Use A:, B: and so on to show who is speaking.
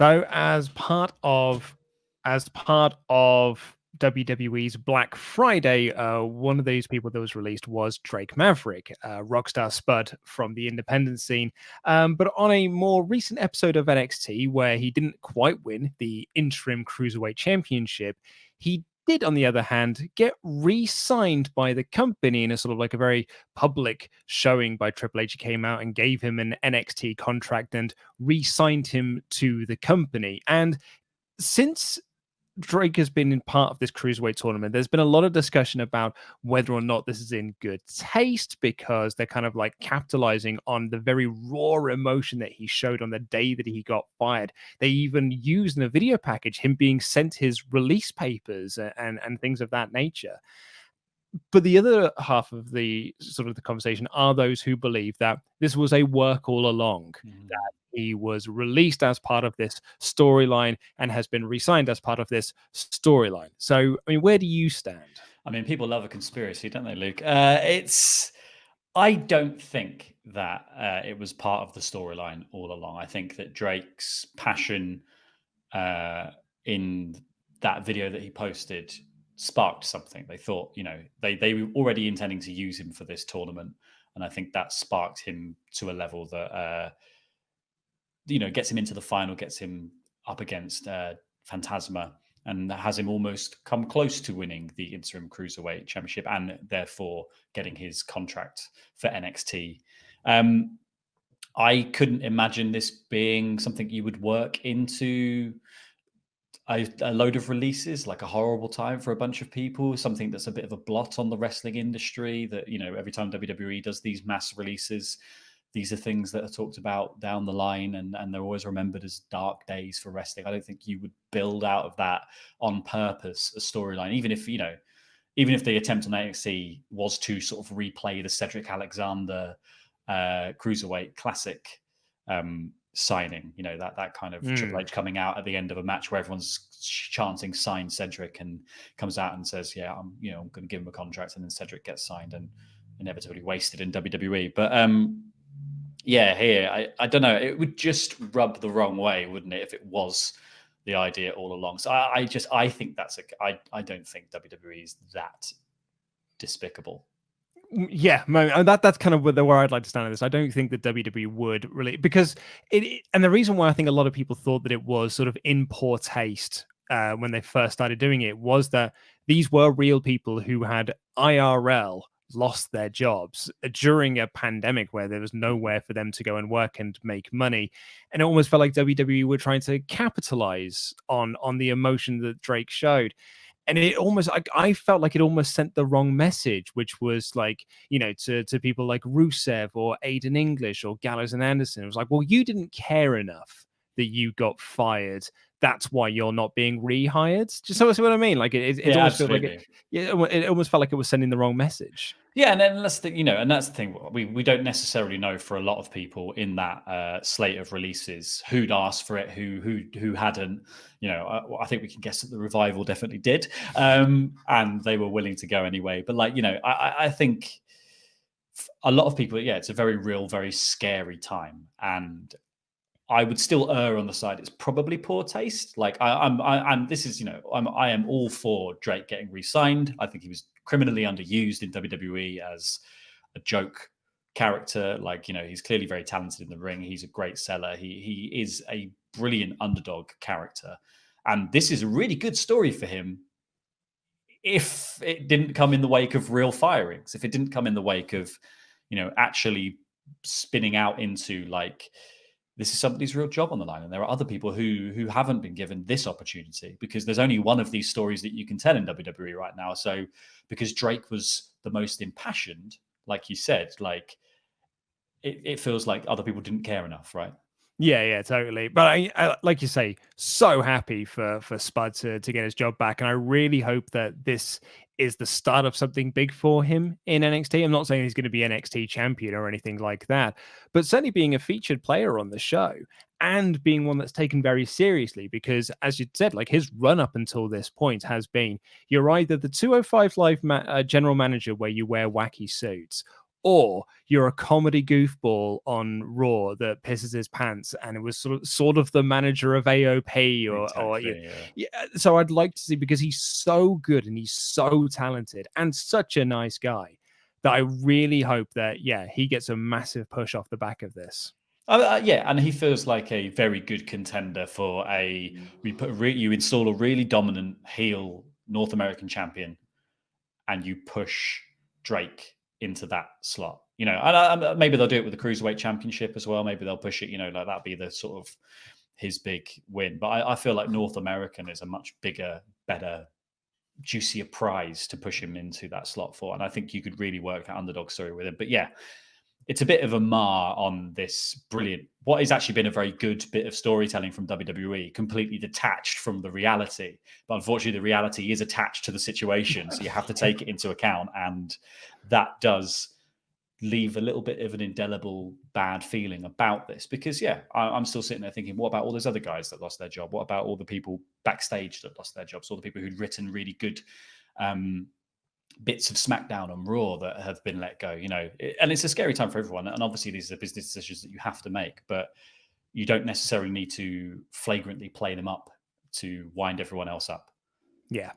A: So as part of WWE's Black Friday, one of those people that was released was Drake Maverick, rockstar spud from the independent scene. But on a more recent episode of NXT, where he didn't quite win the interim Cruiserweight Championship, he did, on the other hand, get re-signed by the company in a sort of like a very public showing by Triple H. He came out and gave him an NXT contract and re-signed him to the company. And since Drake has been in part of this cruiserweight tournament, there's been a lot of discussion about whether or not this is in good taste, because they're kind of like capitalizing on the very raw emotion that he showed on the day that he got fired. They even used in a video package him being sent his release papers and things of that nature. But the other half of the sort of the conversation are those who believe that this was a work all along, that he was released as part of this storyline and has been re-signed as part of this storyline. So, I mean, where do you stand?
B: I mean, people love a conspiracy, don't they, Luke? I don't think that it was part of the storyline all along. I think that Drake's passion in that video that he posted sparked something. They thought, they were already intending to use him for this tournament. And I think that sparked him to a level that, gets him into the final, gets him up against Phantasma, and has him almost come close to winning the interim Cruiserweight Championship and therefore getting his contract for NXT. I couldn't imagine this being something you would work into a load of releases, like a horrible time for a bunch of people, something that's a bit of a blot on the wrestling industry, that, every time WWE does these mass releases, these are things that are talked about down the line, and they're always remembered as dark days for wrestling. I don't think you would build out of that on purpose a storyline, even if the attempt on NXT was to sort of replay the Cedric Alexander Cruiserweight Classic signing, that kind of Triple H coming out at the end of a match where everyone's chanting "sign Cedric," and comes out and says, "Yeah, I'm going to give him a contract," and then Cedric gets signed and inevitably wasted in WWE. But here I don't know. It would just rub the wrong way, wouldn't it, if it was the idea all along? So I think I don't think WWE is that despicable.
A: Yeah, that's kind of where I'd like to stand on this. I don't think that WWE would really, because and the reason why I think a lot of people thought that it was sort of in poor taste when they first started doing it was that these were real people who had IRL lost their jobs during a pandemic where there was nowhere for them to go and work and make money, and it almost felt like WWE were trying to capitalize on the emotion that Drake showed. And it almost, I felt like it almost sent the wrong message, which was like, to people like Rusev or Aiden English or Gallows and Anderson. It was like, well, you didn't care enough that you got fired. That's why you're not being rehired. Just so what I mean? Like it almost felt like it almost felt like it was sending the wrong message. Yeah,
B: and then that's the and that's the thing. We don't necessarily know for a lot of people in that slate of releases who'd asked for it, who hadn't. I think we can guess that the Revival definitely did, and they were willing to go anyway. But I think a lot of people, it's a very real, very scary time, and I would still err on the side it's probably poor taste. Like I am all for Drake getting re-signed. I think he was criminally underused in WWE as a joke character. He's clearly very talented in the ring. He's a great seller. He is a brilliant underdog character, and this is a really good story for him. If it didn't come in the wake of real firings, if it didn't come in the wake of, actually spinning out into this is somebody's real job on the line, and there are other people who haven't been given this opportunity, because there's only one of these stories that you can tell in WWE right now. So because Drake was the most impassioned, like you said, it feels like other people didn't care enough, right?
A: Yeah, totally. But I like you say, so happy for Spud to get his job back, and I really hope that this is the start of something big for him in NXT. I'm not saying he's going to be NXT champion or anything like that, but certainly being a featured player on the show and being one that's taken very seriously, because as you said, his run up until this point has been, you're either the 205 Live general manager where you wear wacky suits, or you're a comedy goofball on Raw that pisses his pants, and it was sort of the manager of AOP, yeah. So I'd like to see, because he's so good and he's so talented and such a nice guy, that I really hope that he gets a massive push off the back of this.
B: Yeah, and he feels like a very good contender for you install a really dominant heel North American champion, and you push Drake into that slot. And maybe they'll do it with the Cruiserweight Championship as well. Maybe they'll push it, like that'd be the sort of his big win. But I feel like North American is a much bigger, better, juicier prize to push him into that slot for. And I think you could really work that underdog story with him. But yeah, it's a bit of a mar on this what has actually been a very good bit of storytelling from WWE, completely detached from the reality. But unfortunately, the reality is attached to the situation. So you have to take it into account. And that does leave a little bit of an indelible bad feeling about this, because I'm still sitting there thinking, what about all those other guys that lost their job? What about all the people backstage that lost their jobs? All the people who'd written really good bits of SmackDown and Raw that have been let go, and it's a scary time for everyone. And obviously these are business decisions that you have to make, but you don't necessarily need to flagrantly play them up to wind everyone else up.
A: Yeah,